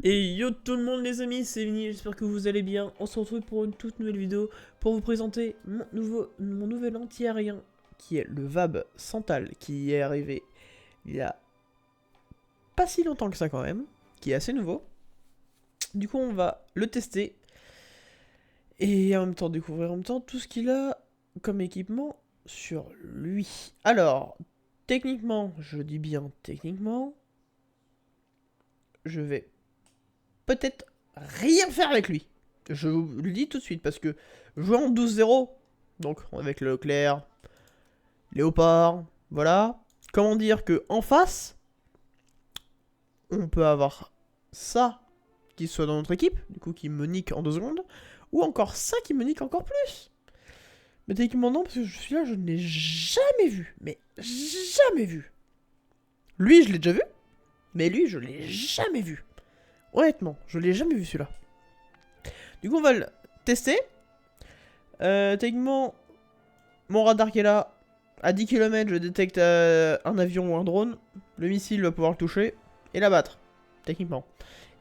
Et yo tout le monde les amis, c'est Vini, j'espère que vous allez bien. On se retrouve pour une toute nouvelle vidéo pour vous présenter mon nouvel anti-aérien qui est le VAB Santal, qui est arrivé il y a pas si longtemps que ça quand même, qui est assez nouveau. Du coup on va le tester et en même temps découvrir en même temps tout ce qu'il a comme équipement sur lui. Alors, techniquement, je dis bien techniquement, je vais peut-être rien faire avec lui. Je vous le dis tout de suite parce que jouer en 12-0, donc avec le Leclerc, Léopard, voilà. Comment dire que en face, on peut avoir ça qui soit dans notre équipe, du coup qui me nique en 2 secondes, ou encore ça qui me nique encore plus. Mais techniquement non, parce que celui-là je ne l'ai jamais vu, mais jamais vu. Lui je l'ai déjà vu, mais lui je l'ai jamais vu. Honnêtement, je l'ai jamais vu celui-là. Du coup, on va le tester. Techniquement, mon radar qui est là, à 10 km, je détecte un avion ou un drone. Le missile va pouvoir le toucher et l'abattre, techniquement.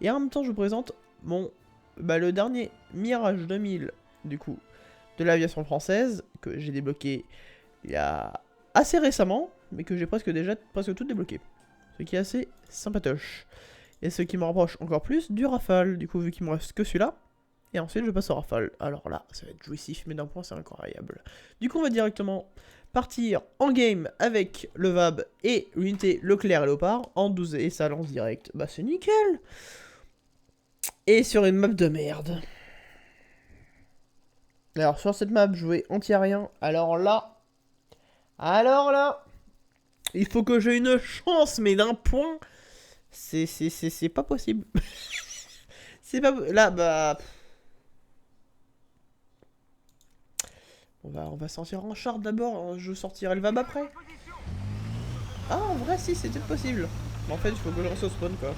Et en même temps, je vous présente le dernier Mirage 2000, du coup, de l'aviation française, que j'ai débloqué il y a assez récemment, mais que j'ai presque tout débloqué. Ce qui est assez sympatoche. Et ce qui me rapproche encore plus du Rafale, du coup, vu qu'il me reste que celui-là. Et ensuite, je passe au Rafale. Alors là, ça va être jouissif, mais d'un point, c'est incroyable. Du coup, on va directement partir en game avec le VAB et l'unité Leclerc et Léopard en 12 et ça lance direct. Bah, c'est nickel. Et sur une map de merde. Alors, sur cette map, jouer anti-aérien. Alors là, il faut que j'ai une chance, mais d'un point, c'est pas possible. C'est pas... Là, bah... On va sortir en char d'abord, je sortirai le VAB après. Ah, en vrai, si, c'était possible. Mais en fait, il faut que je reste au spawn, quoi.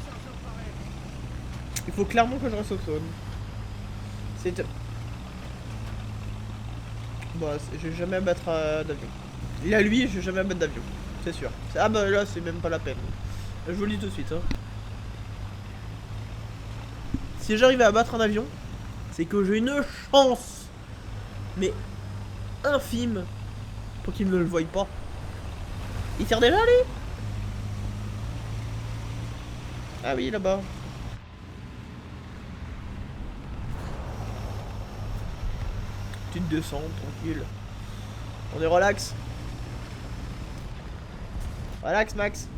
Il faut clairement que je reste au spawn. C'est... Bon, je vais jamais abattre d'avion. Et à lui, je vais jamais abattre d'avion. C'est sûr. Ah bah là, c'est même pas la peine. Je vous le dis tout de suite. Hein. Si j'arrive à abattre un avion, c'est que j'ai une chance. Mais infime. Pour qu'il ne le voie pas. Il tire déjà, lui? Ah oui, là-bas. Petite descente, tranquille. On est relax. Relax, Max.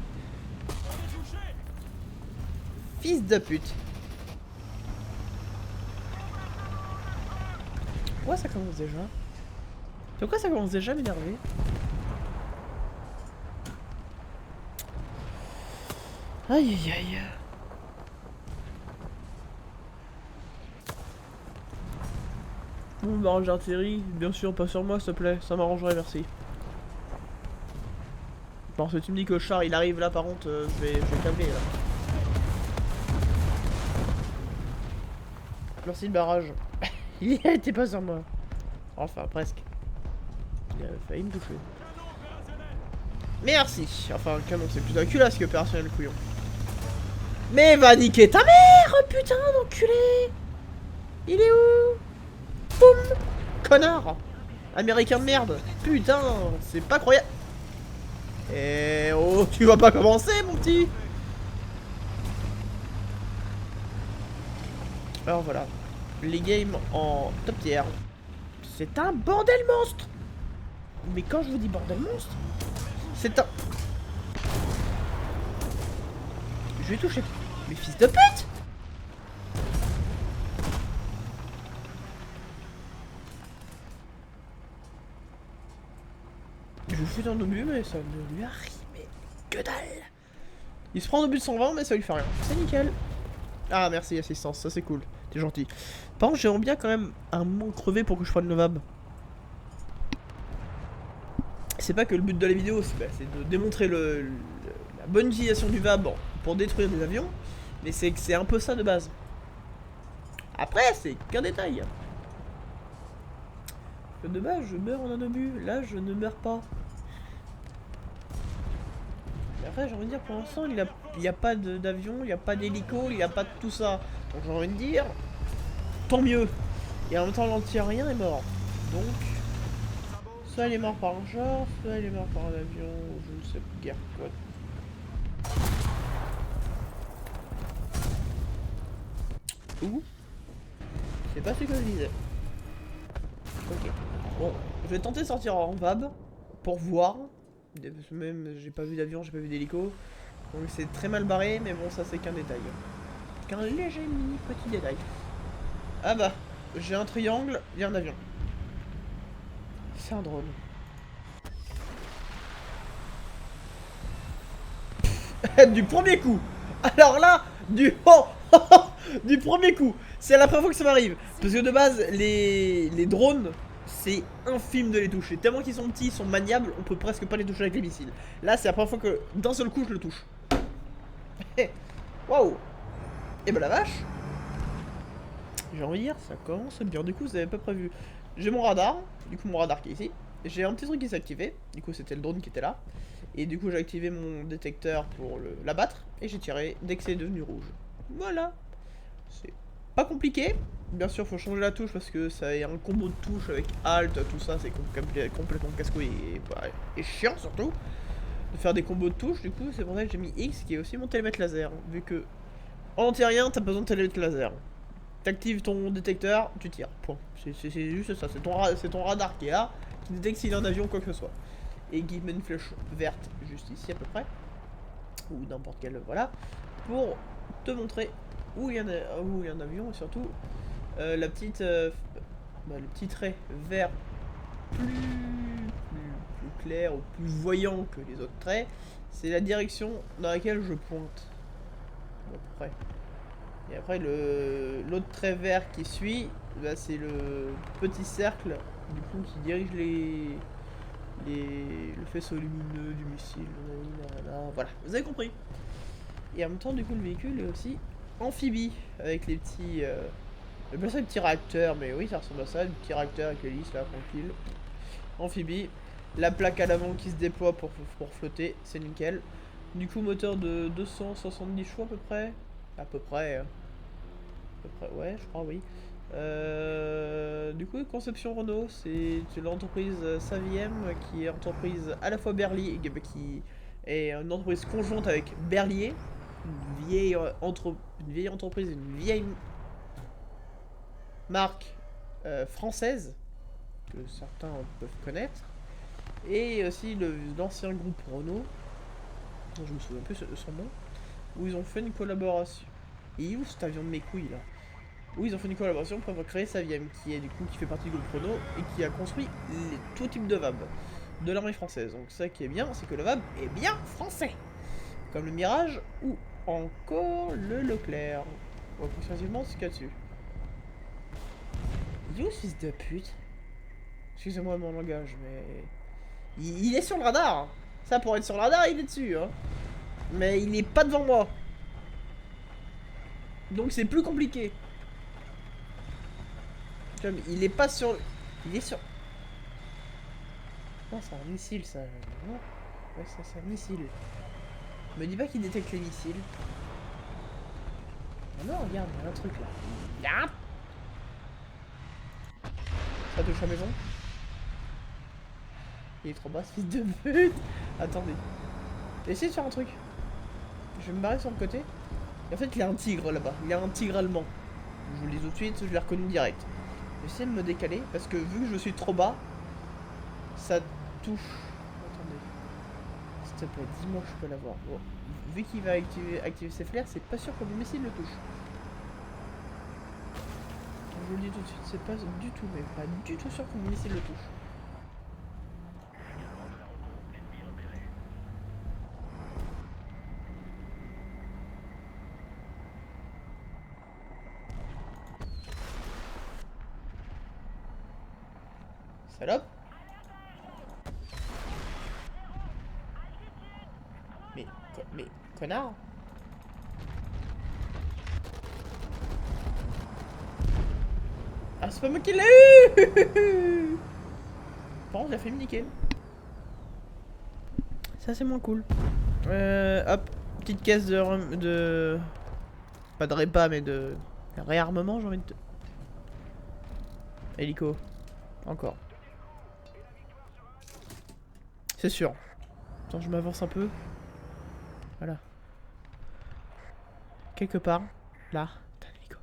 Fils de pute. Pourquoi ça commence déjà? Pourquoi ça commence déjà à m'énerver? Aïe aïe aïe. Bon bah j'atterris, bien sûr pas sur moi s'il te plaît, ça m'arrangerait merci. Parce que tu me dis que le char il arrive là par contre, je vais câbler là. Merci le barrage. Il était pas sur moi. Enfin presque. Il a failli me toucher. Merci. Enfin le canon c'est plus un culasse qu'opérationnel couillon. Mais va niquer ta mère, putain d'enculé. Il est où? Boum. Connard. Américain de merde. Putain, c'est pas croyable. Eh oh, tu vas pas commencer mon petit. Alors voilà. Les games en top tier. C'est un bordel monstre. Mais quand je vous dis bordel monstre, c'est un... Je vais toucher. Mais fils de pute. Je suis un obus mais ça ne lui arrive mais que dalle. Il se prend un obus de 120 mais ça lui fait rien. C'est nickel. Ah merci assistance, ça c'est cool. T'es gentil. Par contre j'aimerais bien quand même un moment crevé pour que je prenne le VAB. C'est pas que le but de la vidéo, c'est de démontrer la bonne utilisation du VAB pour détruire des avions. Mais c'est un peu ça de base. Après c'est qu'un détail. De base je meurs en un obus, là je ne meurs pas. après, j'ai envie de dire, pour l'instant, il y a pas d'avion, il n'y a pas d'hélico, il n'y a pas de tout ça. Donc j'ai envie de dire, tant mieux. Et en même temps, l'anti-aérien est mort. Donc, soit il est mort par un char, soit il est mort par un avion, ou je ne sais guère quoi. Où? C'est pas ce que je disais. Ok. Bon, je vais tenter de sortir en VAB pour voir. Même, j'ai pas vu d'avion, j'ai pas vu d'hélico. Donc c'est très mal barré, mais bon, ça c'est qu'un détail. Qu'un léger mini petit détail. Ah bah, j'ai un triangle, il y a un avion. C'est un drone. Du premier coup. Alors là, du premier coup. C'est la première fois que ça m'arrive. Parce que de base, les drones, c'est infime de les toucher. Tellement qu'ils sont petits, ils sont maniables, on peut presque pas les toucher avec les missiles. Là, c'est la première fois que d'un seul coup, je le touche. Waouh. Et bah la vache. J'ai envie de dire, ça commence bien. Du coup, vous avez pas prévu. J'ai mon radar. Du coup, mon radar qui est ici. J'ai un petit truc qui s'est activé. Du coup, c'était le drone qui était là. Et du coup, j'ai activé mon détecteur pour l'abattre. Et j'ai tiré dès que c'est devenu rouge. Voilà. C'est pas compliqué. Bien sûr, faut changer la touche parce que ça a un combo de touches avec Alt, tout ça. C'est complètement casse-couille et chiant surtout. De faire des combos de touches. Du coup, c'est pour ça que j'ai mis X qui est aussi mon télémètre laser. Vu que en anti-aérien, t'as besoin de télémètre laser. T'actives ton détecteur, tu tires. Point. C'est juste ça. C'est ton radar qui est là, qui détecte s'il y a un avion ou quoi que ce soit. Et qui met une flèche verte juste ici à peu près. Ou n'importe quelle, voilà. Pour te montrer où il y a un avion et surtout la petite, le petit trait vert plus clair ou plus voyant que les autres traits. C'est la direction dans laquelle je pointe. À peu près. Et après l'autre trait vert qui suit, bah, c'est le petit cercle du coup qui dirige le faisceau lumineux du missile. Voilà, vous avez compris. Et en même temps du coup le véhicule est aussi amphibie avec les petits... je appelle ça des petits réacteurs, mais oui ça ressemble à ça, des petits réacteurs avec l'hélice là, tranquille. Amphibie. La plaque à l'avant qui se déploie pour flotter, c'est nickel. Du coup moteur de 270 chevaux à peu près. À peu près, ouais, je crois, oui. Du coup, Conception Renault, c'est l'entreprise Saviem qui est entreprise à la fois Berlier qui est une entreprise conjointe avec Berlier, une vieille entreprise, une vieille marque française que certains peuvent connaître, et aussi l'ancien groupe Renault, dont je me souviens plus de son nom, où ils ont fait une collaboration. Et où cet avion de mes couilles là? Où ils ont fait une collaboration pour créer Saviem, qui est du coup qui fait partie du groupe Renault et qui a construit tout type de VAB de l'armée française. Donc ça qui est bien, c'est que le VAB est bien français, comme le Mirage ou encore le Leclerc. Bon, exclusivement ce qu'il y a dessus. Il est où ce fils de pute? Excusez-moi mon langage, mais il est sur le radar. Ça pour être sur le radar, il est dessus, hein. Mais il est pas devant moi. Donc c'est plus compliqué. Comme il est pas sur... Il est sur... Non, c'est un missile, ça. Non. Ouais, ça, c'est un missile. Me dis pas qu'il détecte les missiles. Ah non, regarde, il y a un truc là. Là. Ça touche la maison. Il est trop bas, ce fils de pute. Attendez. Essayez de faire un truc. Je vais me barrer sur le côté. Et en fait, il y a un tigre là-bas. Il y a un tigre allemand. Je vous le dis tout de suite, je l'ai reconnu direct. J'essaie de me décaler parce que vu que je suis trop bas, ça touche. Attendez. S'il te plaît, dis-moi que je peux l'avoir. Bon. Vu qu'il va activer ses flares, c'est pas sûr que le missile le touche. Je vous le dis tout de suite, c'est pas du tout, mais pas du tout sûr que le missile le touche. Salope. Mais, connard. Ah, c'est pas moi qui l'ai eu. Par contre, il a fait me niquer. Ça, c'est moins cool. Hop, petite caisse de... Pas de répas, mais de... réarmement, j'ai envie de... Hélico. Encore. C'est sûr. Attends, je m'avance un peu. Voilà. Quelque part. Là. Putain, l'hélico.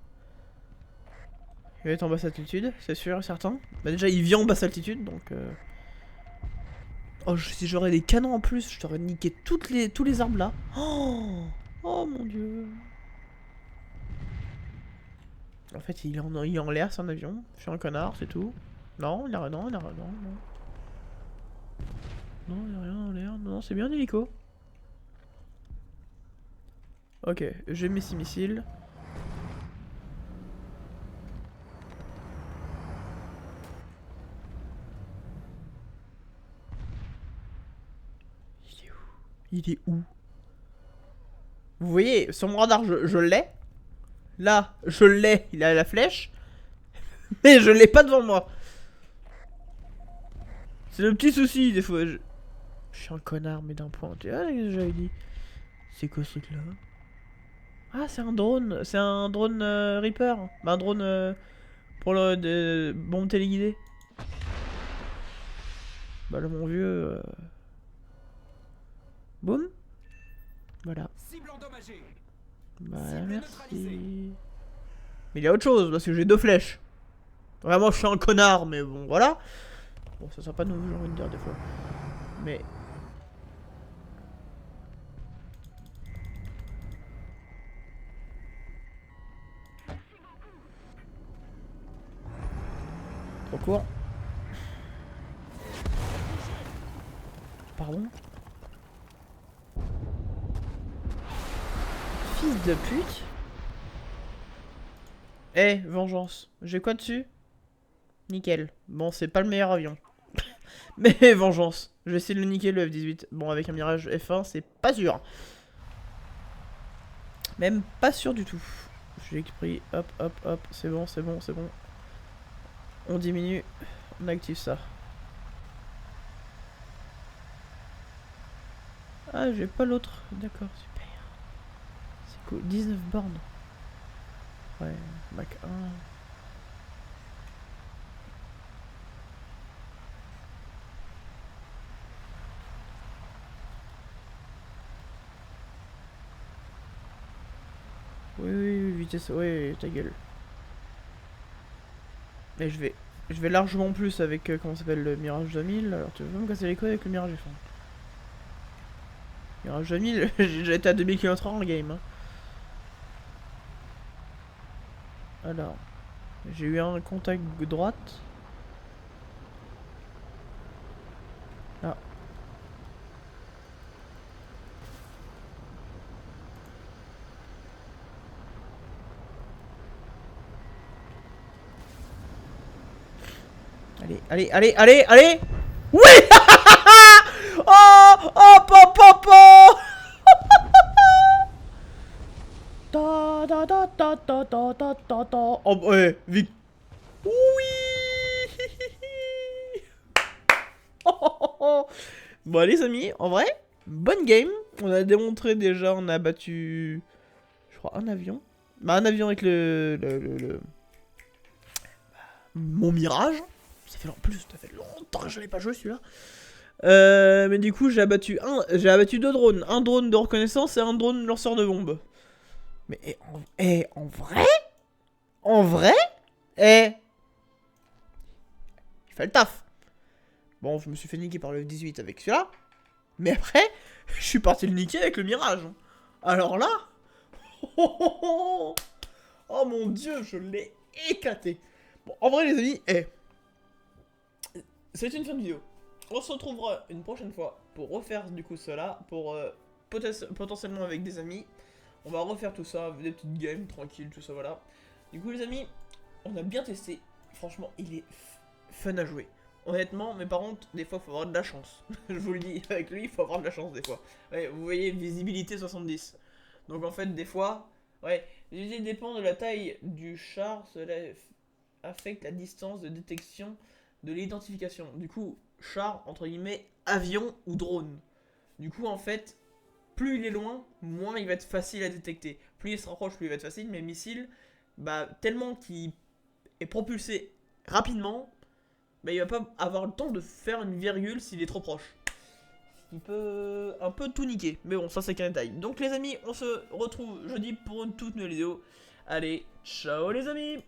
Il va être en basse altitude, c'est sûr et certain. Bah déjà, il vient en basse altitude, donc... Oh, si j'aurais des canons en plus, je t'aurais niqué tous les arbres là. Oh, oh mon dieu. En fait, il est en l'air, c'est un avion. Je suis un connard, c'est tout. Non, il a rien, non, il a rien, non. Non, il a rien en l'air. Non, c'est bien un hélico. Ok, j'ai mes 6 missiles. Il est où? Il est où? Vous voyez, sur mon radar, je l'ai. Là, je l'ai, il a la flèche. Mais je l'ai pas devant moi. C'est le petit souci, des fois. Je suis un connard, mais d'un point. Ah, j'avais dit. C'est quoi ce truc là? Ah, c'est un drone. C'est un drone Reaper. Bah, un drone pour le bombe téléguidée. Bah, là, mon vieux. Boum. Voilà. Bah, merci. Mais il y a autre chose, parce que j'ai 2 flèches. Vraiment, je suis un connard, mais bon, voilà. Bon, ça sera pas nouveau, j'ai envie de dire des fois. Mais. Trop court. Pardon? Fils de pute. Eh, vengeance. J'ai quoi dessus? Nickel. Bon, c'est pas le meilleur avion. Mais vengeance. Je vais essayer de le niquer le F-18. Bon, avec un Mirage F1, c'est pas sûr. Même pas sûr du tout. J'ai pris. Hop, hop, hop. C'est bon, c'est bon, c'est bon. On diminue. On active ça. Ah, j'ai pas l'autre. D'accord, super. C'est cool. 19 bornes. Ouais, Mach 1. Oui, oui, oui, vitesse. Oui, ta gueule. Mais je vais largement plus avec, comment ça s'appelle, le Mirage 2000. Alors, tu veux me casser les couilles avec le Mirage F1. Mirage 2000, j'ai été à 2000 km/h en game. Hein. Alors, j'ai eu un contact droite. Ah. Allez, allez, allez, allez, allez. Oui. Oh, oh, po. Da da da da da da da da da. Oh, ouais, Vic. Oui. Bon, les amis, en vrai, bonne game. On a démontré déjà, on a battu, je crois, un avion. Bah, un avion avec mon Mirage. Ça fait en plus, ça fait longtemps que je l'ai pas joué celui-là. Mais du coup, j'ai abattu 2 drones. Un drone de reconnaissance et un drone lanceur de bombes. Mais en vrai? En vrai? Il fait le taf. Bon, je me suis fait niquer par le 18 avec celui-là. Mais après, je suis parti le niquer avec le Mirage. Alors là... Oh mon dieu, je l'ai éclaté. Bon, en vrai les amis, c'est une fin de vidéo. On se retrouvera une prochaine fois pour refaire du coup cela, pour potentiellement avec des amis. On va refaire tout ça, des petites games tranquilles, tout ça, voilà. Du coup les amis, on a bien testé. Franchement, il est fun à jouer. Honnêtement, mais par contre, des fois, il faut avoir de la chance. Je vous le dis, avec lui, il faut avoir de la chance des fois. Ouais, vous voyez, visibilité 70. Donc en fait, des fois, ouais, l'idée dépend de la taille du char, cela affecte la distance de détection de l'identification. Du coup, char, entre guillemets, avion ou drone. Du coup, en fait, plus il est loin, moins il va être facile à détecter. Plus il se rapproche, plus il va être facile, mais missile, bah tellement qu'il est propulsé rapidement, bah il va pas avoir le temps de faire une virgule s'il est trop proche. Il peut un peu tout niquer, mais bon, ça c'est qu'un détail. Donc les amis, on se retrouve jeudi pour une toute nouvelle vidéo. Allez, ciao les amis!